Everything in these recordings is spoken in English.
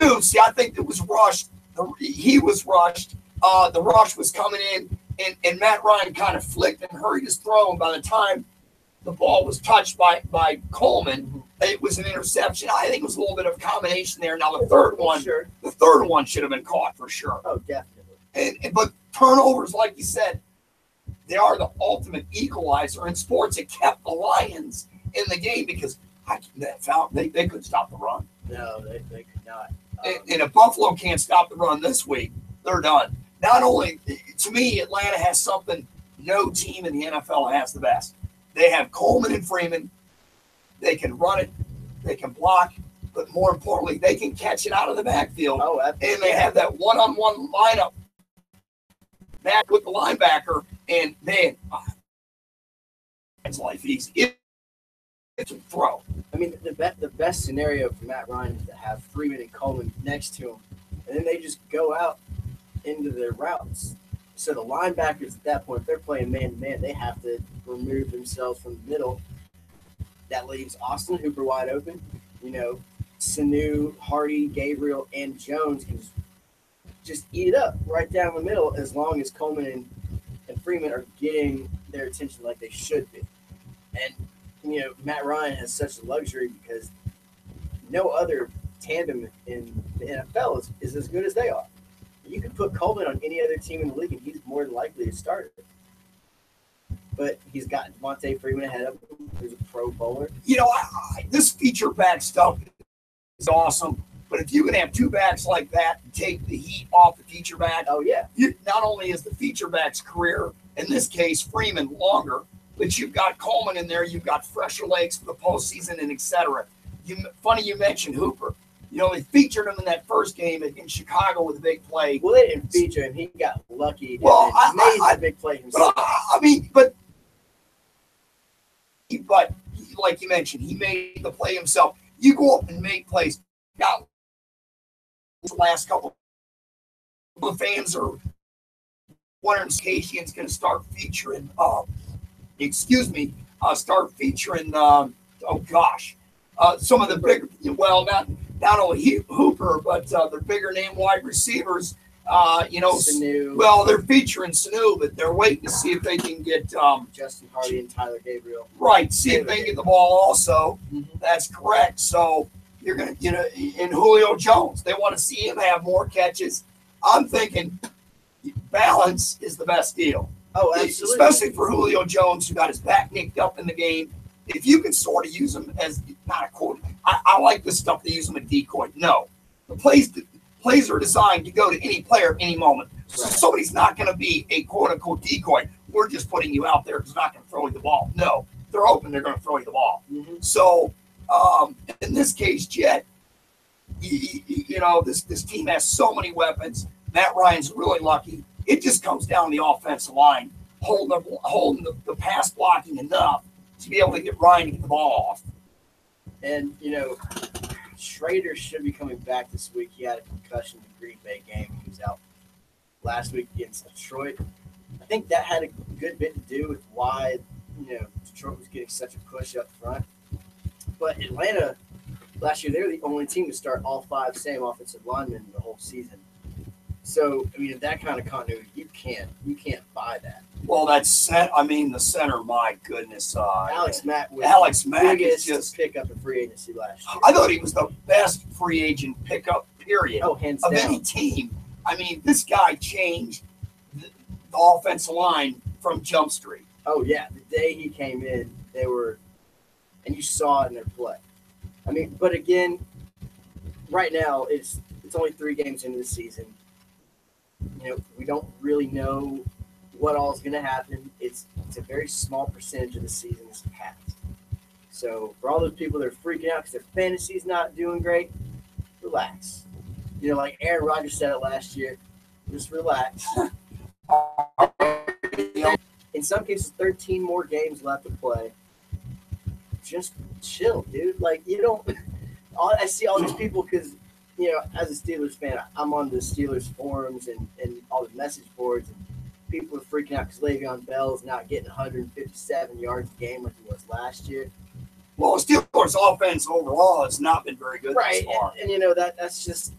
too. See, I think it was rushed. He was rushed. The rush was coming in, and Matt Ryan kind of flicked and hurried his throw. And by the time the ball was touched by Coleman, it was an interception. I think it was a little bit of a combination there. Now the third one should have been caught for sure. Oh, definitely. But turnovers, like you said, they are the ultimate equalizer in sports. It kept the Lions in the game because they couldn't stop the run. No, they could not. And if Buffalo can't stop the run this week, they're done. Not only, to me, Atlanta has something no team in the NFL has the best. They have Coleman and Freeman. They can run it. They can block. But more importantly, they can catch it out of the backfield. Oh, absolutely. And they have that one-on-one lineup back with the linebacker. And, man, it's life easy. It's a throw. I mean, the best scenario for Matt Ryan is to have Freeman and Coleman next to him, and then they just go out into their routes. So the linebackers at that point, if they're playing man-to-man, they have to remove themselves from the middle. That leaves Austin Hooper wide open. You know, Sanu, Hardy, Gabriel, and Jones can just eat it up right down the middle as long as Coleman and Freeman are getting their attention like they should be. And, you know, Matt Ryan has such a luxury because no other tandem in the NFL is as good as they are. You could put Coleman on any other team in the league, and he's more than likely to start it. But he's got Devontae Freeman ahead of him, who's a pro bowler. You know, this feature back stuff is awesome. But if you can have two backs like that and take the heat off the feature back, oh yeah, not only is the feature back's career, in this case Freeman, longer, but you've got Coleman in there, you've got fresher legs for the postseason, and et cetera. Funny you mentioned Hooper. You know, they featured him in that first game in Chicago with a big play. Well, they didn't feature him. He got lucky. Well, made a big play himself. But like you mentioned, he made the play himself. You go up and make plays. Now, the last couple of fans are wondering if Casian's going to start featuring, some of the big, well, not only Hooper, but the bigger name wide receivers. Sanu. Well, they're featuring Sanu, but they're waiting to see if they can get Justin Hardy and Tyler Gabriel. Right, see if they can get the ball also. Mm-hmm. That's correct. So you're going to, in Julio Jones, they want to see him have more catches. I'm thinking balance is the best deal. Oh, absolutely. Especially for Julio Jones, who got his back nicked up in the game. If you can sort of use him as not a quote, I like this stuff to use him a decoy. No, the plays are designed to go to any player at any moment. So somebody's not going to be a quote unquote decoy. We're just putting you out there because we're not going to throw you the ball. No, they're open. They're going to throw you the ball. Mm-hmm. So in this case, Jet, this team has so many weapons. Matt Ryan's really lucky. It just comes down the offensive line, holding the pass blocking enough to be able to get Ryan to get the ball off. And, Schrader should be coming back this week. He had a concussion in the Green Bay game. He was out last week against Detroit. I think that had a good bit to do with why, Detroit was getting such a push up front. But Atlanta, last year, they were the only team to start all five same offensive linemen the whole season. So, that kind of continuity, you can't buy that. Well, the center, my goodness. Alex Mack is just pickup in free agency last year. I thought he was the best free agent pickup, period, of down. Any team. This guy changed the offensive line from Jump Street. Oh, yeah. The day he came in, and you saw it in their play. But again, right now, it's only 3 games into the season. We don't really know what all is going to happen. It's a very small percentage of the season that's passed. So for all those people that are freaking out because their fantasy's not doing great, relax. Like Aaron Rodgers said it last year, just relax. In some cases, 13 more games left to play. Just chill, dude. Like, I see all these people because, as a Steelers fan, I'm on the Steelers forums and all the message boards, and people are freaking out because Le'Veon Bell's not getting 157 yards a game like he was last year. Well, Steelers' offense overall has not been very good right. thus far. And that's just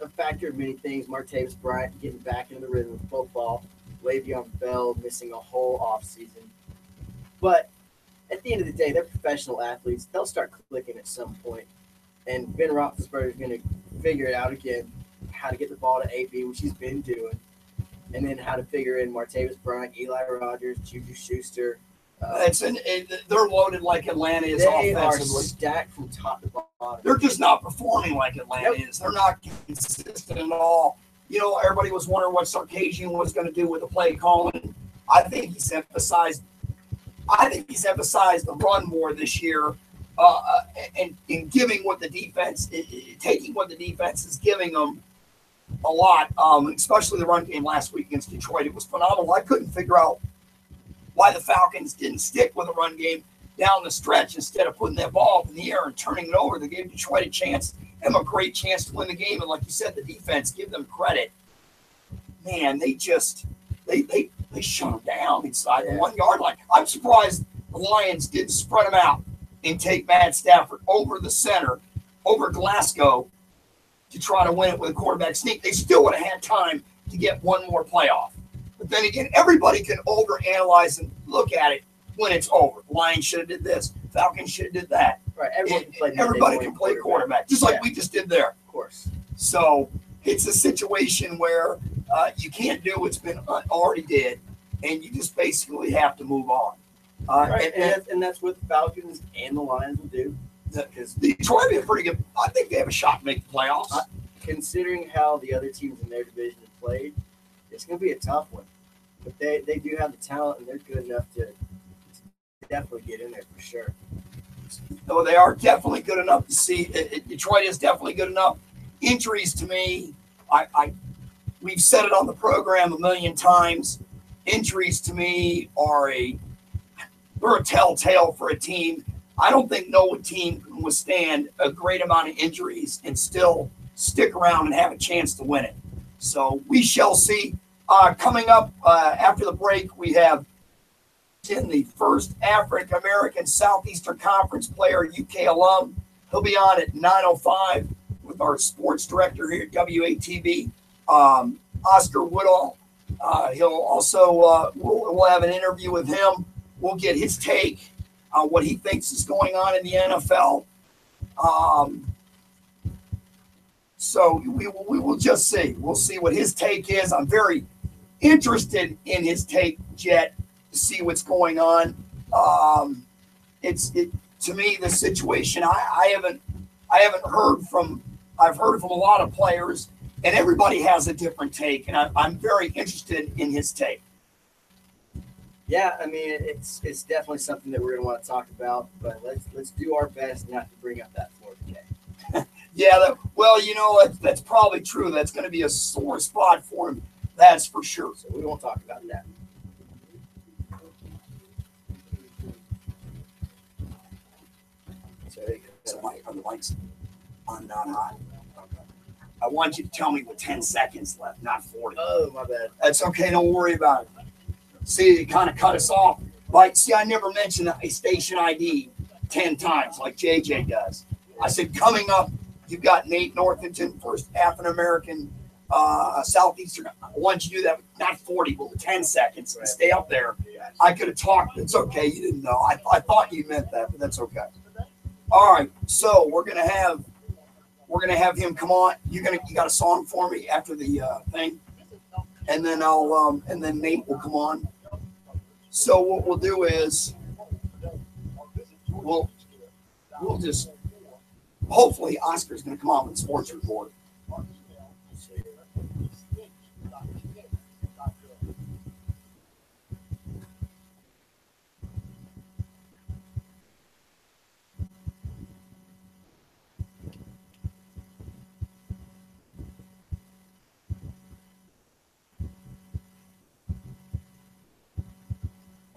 a factor of many things. Martavis Bryant getting back into the rhythm of football. Le'Veon Bell missing a whole offseason. But at the end of the day, they're professional athletes. They'll start clicking at some point. And Ben Roethlisberger is going to figure it out again, how to get the ball to AB, which he's been doing. And then how to figure in Martavis Bryant, Eli Rogers, Juju Schuster. They're loaded like Atlanta is they offensively. They are stacked from top to bottom. They're just not performing like Atlanta is. They're not consistent at all. You know, everybody was wondering what Sarkisian was going to do with the play calling. I think he's emphasized the run more this year, and giving what the defense, taking what the defense is giving them a lot. Especially the run game last week against Detroit, it was phenomenal. I couldn't figure out why the Falcons didn't stick with a run game down the stretch instead of putting that ball up in the air and turning it over. They gave Detroit a chance, them a great chance to win the game. And like you said, the defense, give them credit. Man, they shut them down inside the 1 yard line. I'm surprised the Lions didn't spread them out and take Matt Stafford over the center, over Glasgow, to try to win it with a quarterback sneak. They still would have had time to get one more playoff. But then again, everybody can overanalyze and look at it when it's over. Lions should have did this. Falcons should have did that. Right. Everybody can play quarterback, just like we just did there. Of course. So it's a situation where you can't do what's been already did, and you just basically have to move on. Right. And that's what the Falcons and the Lions will do. Because Detroit be a pretty good. I think they have a shot to make the playoffs. Considering how the other teams in their division have played, it's going to be a tough one. But they do have the talent, and they're good enough to definitely get in there for sure. No, they are definitely good enough to see. Detroit is definitely good enough. Injuries to me, we've said it on the program a million times. Injuries to me they're a telltale for a team. I don't think no team can withstand a great amount of injuries and still stick around and have a chance to win it. So we shall see. Coming up after the break, we have in the first African-American Southeastern Conference player, UK alum. He'll be on at 9:05 with our sports director here at WATB, Oscar Woodall. He'll also, we'll have an interview with him. We'll get his take on what he thinks is going on in the NFL. So we will just see. We'll see what his take is. I'm very interested in his take, Jet, to see what's going on. To me, the situation I haven't heard from. I've heard from a lot of players, and everybody has a different take, and I'm very interested in his take. Yeah, I mean, it's definitely something that we're going to want to talk about, but let's do our best not to bring up that 4K. Yeah, that's probably true. That's going to be a sore spot for him. That's for sure. So we won't talk about that. So are the lights on, not hot? I want you to tell me with 10 seconds left, not 40. Oh, my bad. That's okay. Don't worry about it. See, it kind of cut us off. I never mentioned a station ID 10 times like JJ does. I said, coming up, you've got Nate Northington, first African-American Southeastern. I want you to do that, not 40, but with 10 seconds. Right. Stay up there. I could have talked. It's okay. You didn't know. I thought you meant that, but that's okay. All right. So we're gonna have him come on. You got a song for me after the thing, and then and then Nate will come on. So what we'll do is we'll just hopefully Oscar's going to come on with sports report.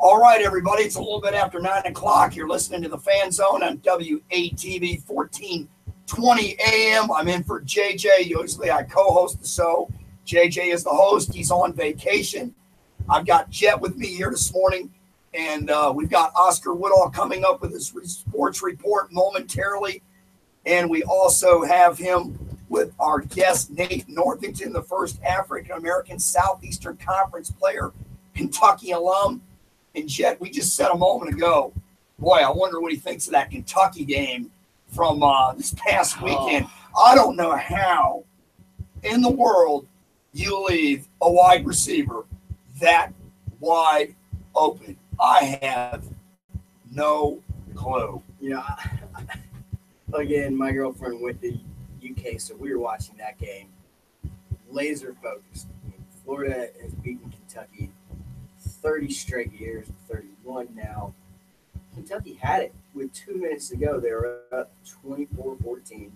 All right, everybody. It's a little bit after 9 o'clock. You're listening to the Fan Zone on WATB 1420 AM. I'm in for JJ. Usually I co-host the show. JJ is the host. He's on vacation. I've got Jet with me here this morning, and we've got Oscar Woodall coming up with his sports report momentarily. And we also have him with our guest, Nate Northington, the first African-American Southeastern Conference player, Kentucky alum. And Jet, we just said a moment ago, boy, I wonder what he thinks of that Kentucky game from this past weekend. I don't know how in the world you leave a wide receiver that wide open. I have no clue. Again, my girlfriend went to UK, so we were watching that game. Laser focused. Florida has beaten Kentucky 30 straight years, 31 now. Kentucky had it with 2 minutes to go. They were up 24-14,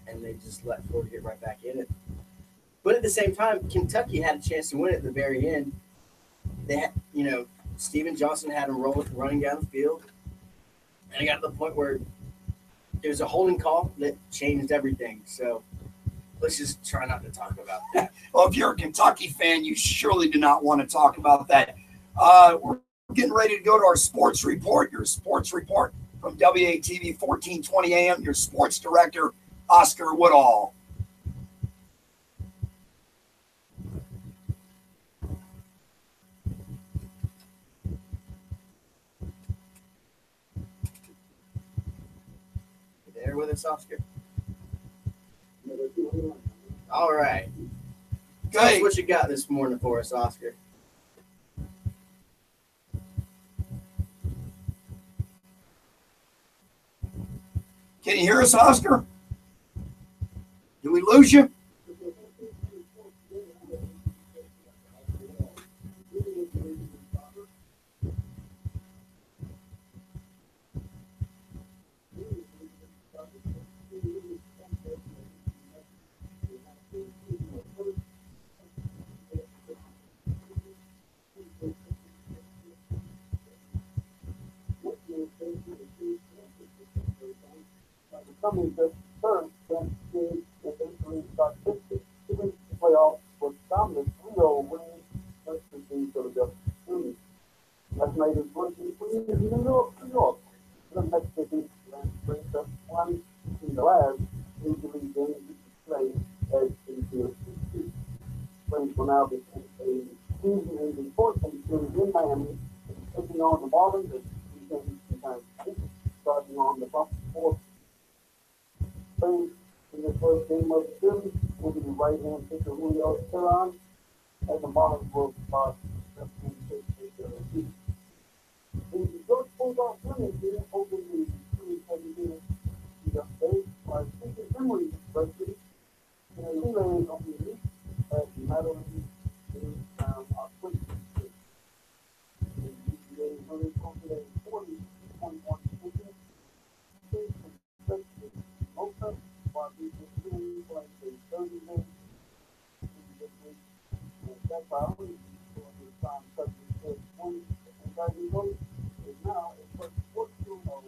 and they just let Florida get right back in it. But at the same time, Kentucky had a chance to win at the very end. They had, Steven Johnson had him running down the field, and it got to the point where it was a holding call that changed everything. So let's just try not to talk about that. Well, if you're a Kentucky fan, you surely do not want to talk about that. We're getting ready to go to our sports report, your sports report from WATV 1420 AM, your sports director, Oscar Woodall. You there with us, Oscar? All right. Tell us what you got this morning for us, Oscar. Can you hear us, Oscar? Did we lose you? Coming to third, then did eventually start 50. Even the playoffs was dominant 3-0 win versus the Philadelphia Eagles. That's made it 23 years in New York. The Mexicans brings up one in the last Major League games played as infield. Flames will now be a season-ending 14 series in Miami, taking on the Marlins as we sometimes starting on the fourth. In the first game of the series will be the right-hand pitcher Julio Teheran, and the Marlins will start left-hand pitcher the George Bulldog Junior here opened the 2017 yesterday by speaking memory University in a relay of the league at Madeline in Quick. The UGA really posted a 40-21 decision. Open, while we continue playing a 30 minutes and that's our only for the time subject to 20 and 30 votes is now a first 14-0.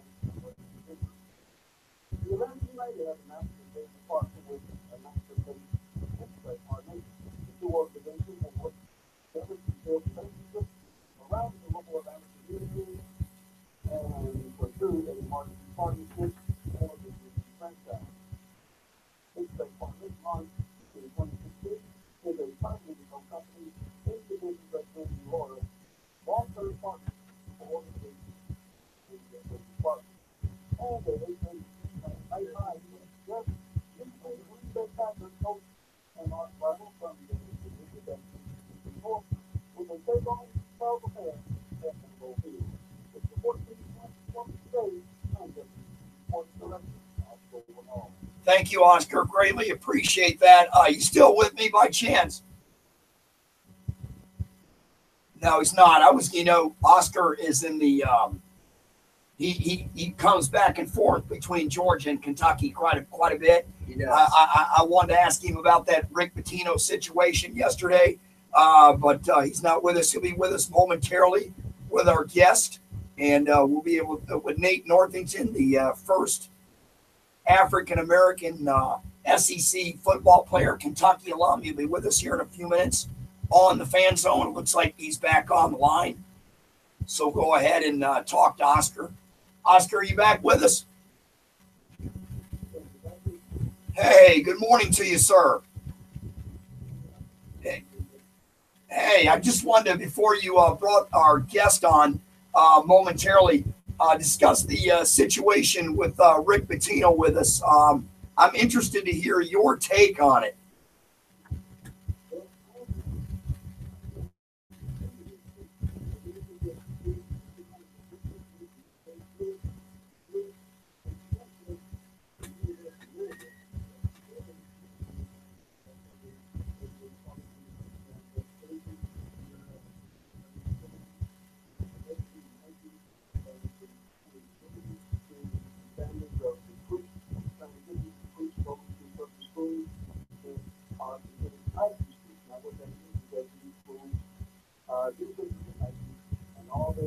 The Atlanta United have announced that they will partner with a master-based express partner. The two organizations will work together to build relationships around the local Atlanta community and pursue a marketing partnership for the franchise. Express Partners launched in 2016 is a pharmaceutical company in the business of New Orleans. Long-term partners for organizations in the partners. And they say, right now, yes, this is Green Bay Packers coach and our rival from the introduction before when they take on Chicago Bears at the Bowl Field. It's the 14th today, and the sports director. Thank you, Oscar. Greatly appreciate that. You still with me by chance? No, he's not. Oscar is in the he comes back and forth between Georgia and Kentucky quite a bit. He does. I wanted to ask him about that Rick Pitino situation yesterday, but he's not with us. He'll be with us momentarily with our guest, and we'll be able to, with Nate Northington, the first African-American SEC football player, Kentucky alum. He'll be with us here in a few minutes on the Fan Zone. It looks like he's back on the line. So go ahead and talk to Oscar. Oscar, are you back with us? Hey, good morning to you, sir. Hey, I just wanted to, before you brought our guest on momentarily, discuss the situation with Rick Pitino with us. I'm interested to hear your take on it. And all their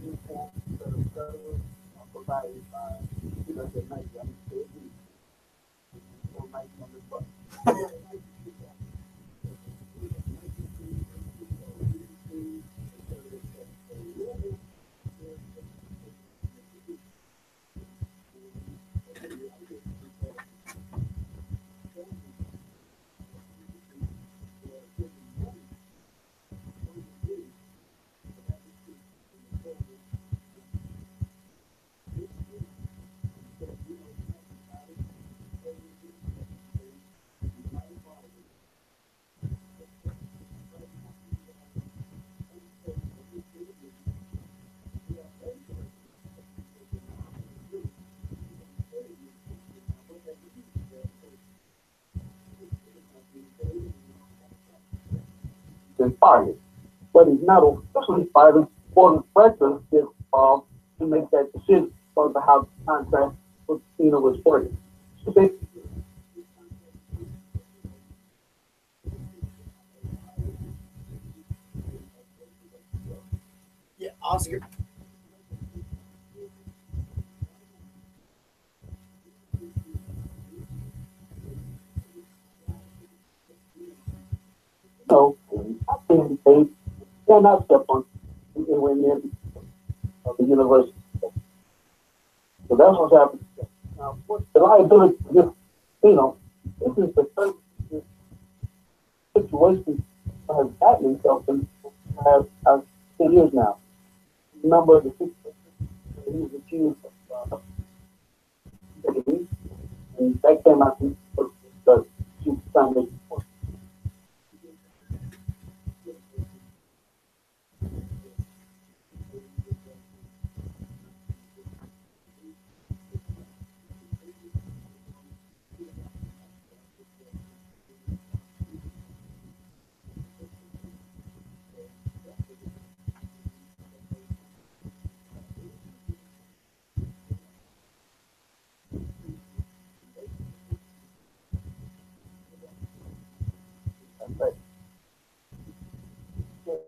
uniforms that are federal are provided by, the Nike. I mean, they agree. Or Nike on this bus. Been fired, but he's not officially fired. It's for the record if he makes that decision about how the contract with Cena was worded. So they, Yeah, Oscar. I think they cannot step on anywhere near the university. So that's what's happening. Now, the liability, this is the first situation that has gotten itself in has 10 years now. Remember the situation he was accused of and that came out the chief family.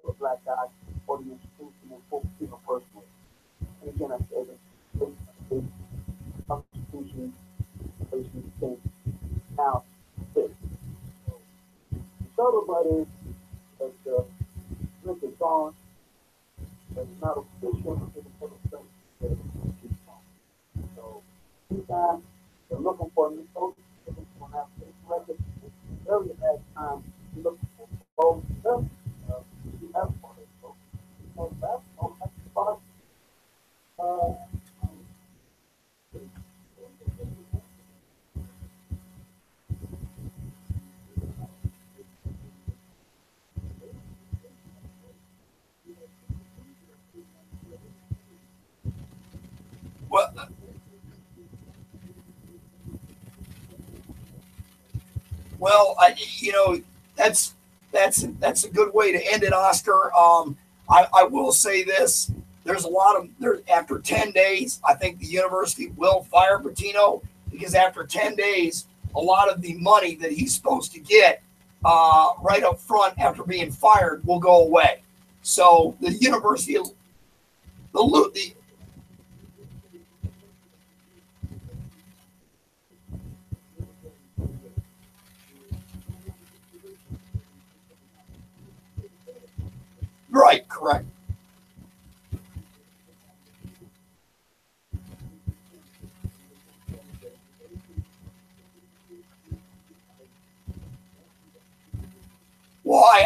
A black guy or the institution and focus people personally. And again, I say that the Constitution basically came now. This. The shuttle buddy that Rick is gone, that's not official to the federal state that he's gone. So, anytime they're looking for a new coach, they're looking for an athletic record, it's very bad time to look for both them. You have for it. So, basketball, that's the part. Well, that's a good way to end it, Oscar. I will say this: there's a lot of there after 10 days. I think the university will fire Patino because after 10 days, a lot of the money that he's supposed to get right up front after being fired will go away. So the university, the right, correct.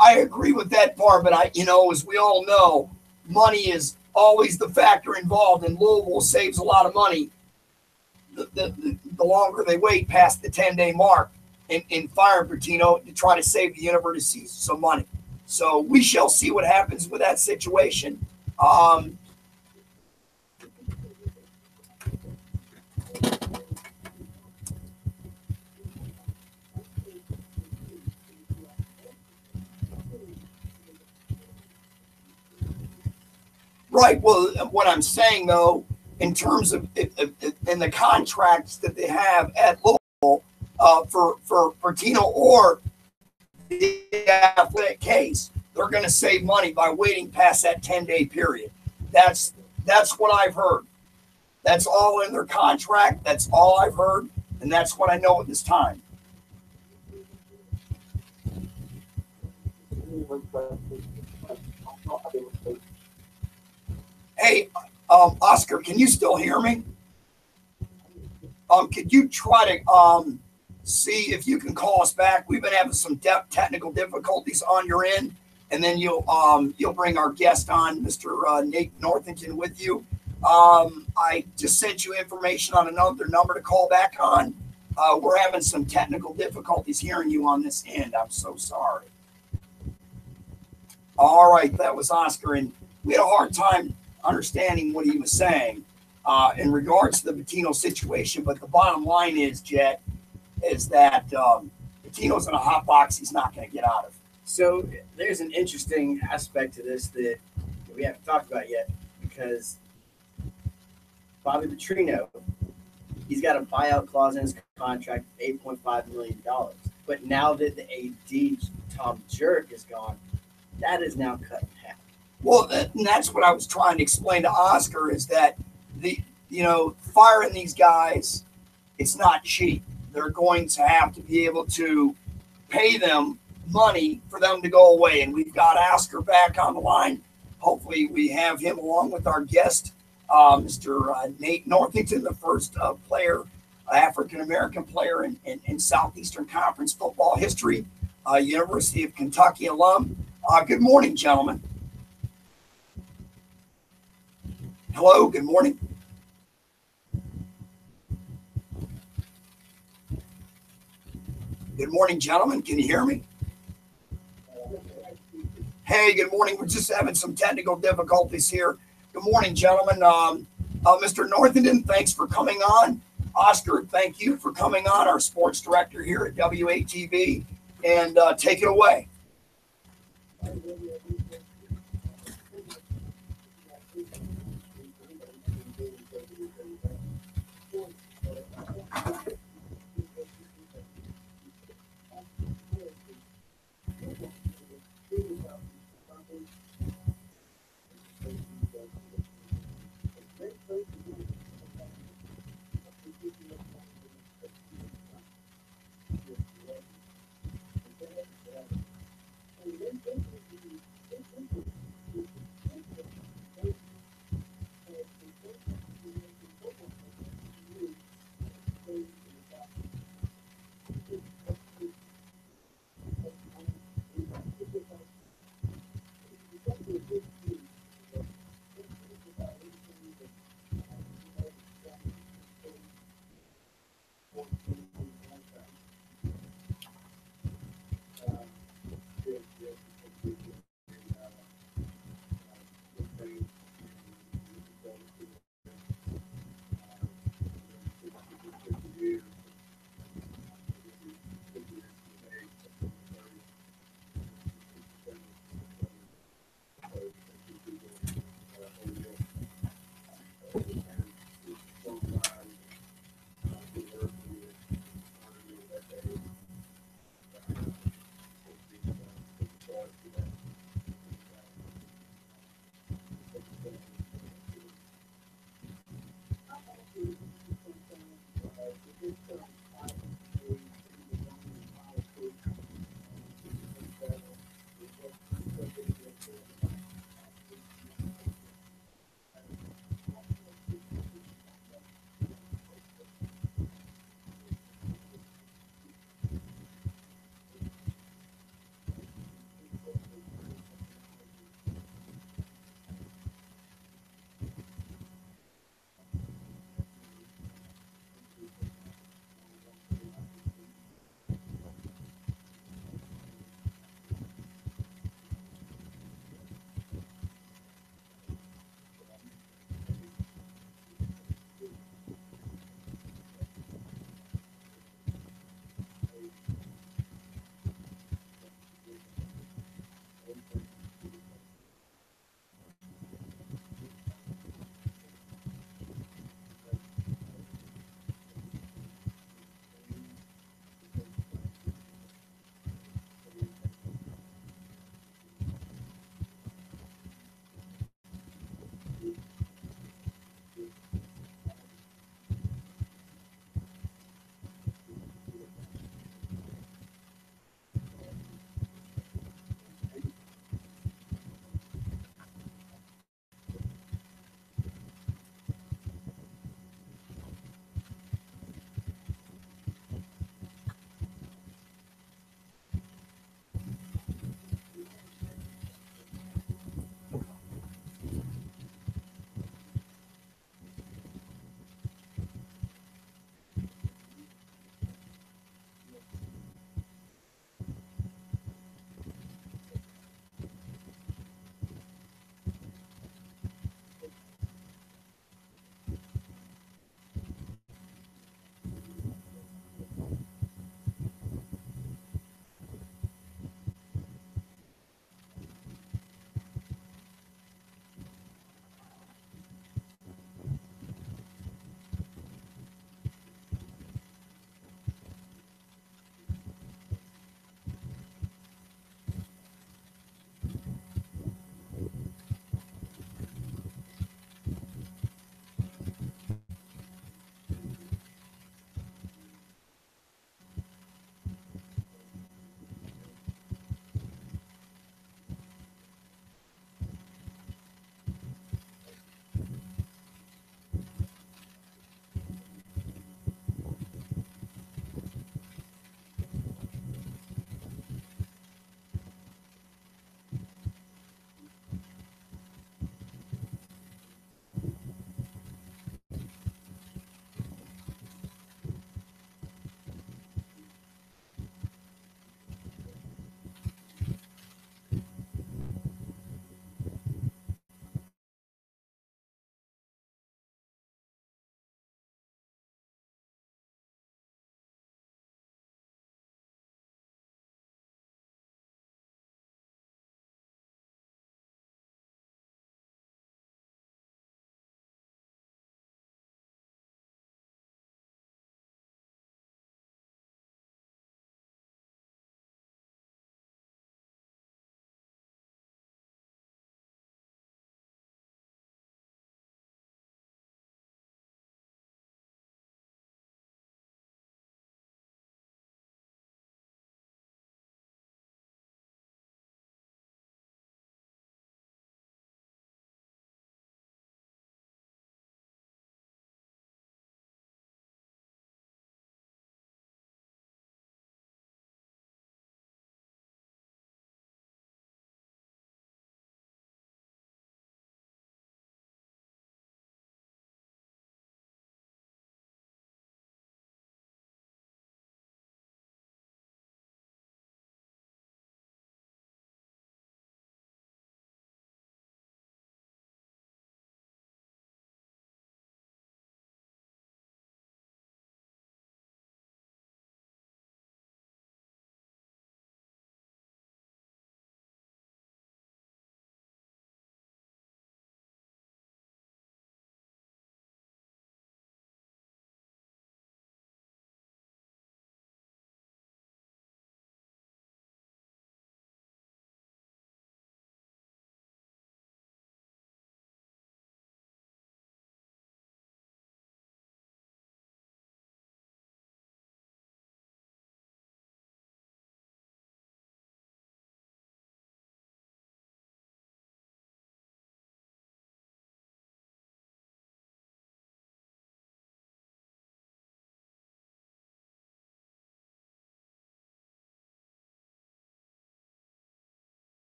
I agree with that part, but as we all know, money is always the factor involved, and Louisville saves a lot of money the longer they wait past the 10-day mark in firing Bertino to try to save the university some money. So we shall see what happens with that situation. Right. Well, what I'm saying, though, in terms of in the contracts that they have at Louisville for Bertino or the athletic case, they're going to save money by waiting past that 10-day period. That's what I've heard. That's all in their contract. That's all I've heard, and that's what I know at this time. Hey, Oscar, can you still hear me? Could you try to see if you can call us back? We've been having some technical difficulties on your end, and then you'll bring our guest on, Mr. Nate Northington, with you. I just sent you information on another number to call back on. We're having some technical difficulties hearing you on this end. I'm so sorry. All right, that was Oscar, and we had a hard time understanding what he was saying in regards to the Bertino situation. But the bottom line is, Jet, is that Bertino's in a hot box he's not going to get out of. So there's an interesting aspect to this that we haven't talked about yet, because Bobby Petrino, he's got a buyout clause in his contract of $8.5 million. But now that the AD, Tom Jurek, is gone, that is now cut in half. Well, and that's what I was trying to explain to Oscar, is that firing these guys, it's not cheap. They're going to have to be able to pay them money for them to go away. And we've got Oscar back on the line. Hopefully we have him along with our guest, Mr. Nate Northington, the first African-American player in Southeastern Conference football history, University of Kentucky alum. Good morning, gentlemen. Hello, good morning. Good morning, gentlemen. Can you hear me? Hey, good morning. We're just having some technical difficulties here. Good morning, gentlemen. Mr. Northington, thanks for coming on. Oscar, thank you for coming on, our sports director here at WATB. And take it away.